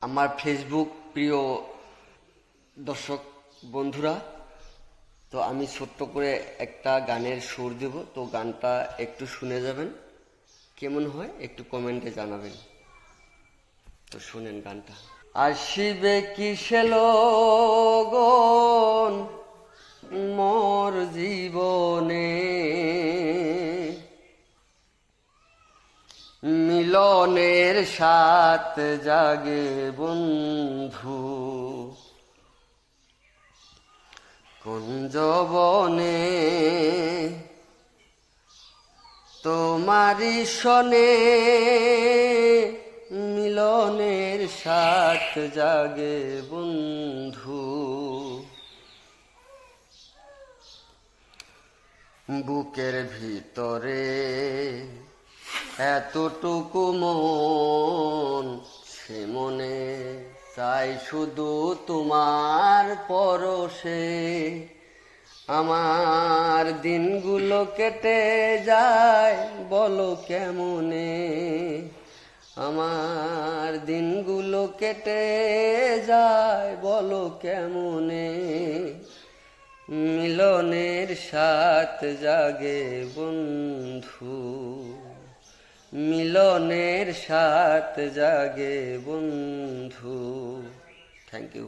আমার ফেসবুক প্রিয় দর্শক বন্ধুরা, তো আমি ছোট্ট করে একটা গানের সুর দেব, তো গানটা একটু শুনে যাবেন, কেমন হয় একটু কমেন্টে জানাবেন। তো শুনেন গানটা। আসিবে কিসে লগন মোর জীবনে, মিলনের সাথ জাগে বন্ধু কুঞ্জবনে, তোমারি শনে মিলনের সাথ জাগে বন্ধু। বুকের ভিতরে এতটুকু মন, সে মনে চাই শুধু তোমার পরশে। আমার দিনগুলো কেটে যায় বলো কেমনে, আমার দিনগুলো কেটে যায় বলো কেমনে, মিলনের সাথ জাগে বন্ধু, মিলনের সাথ জাগে বন্ধু। Thank you.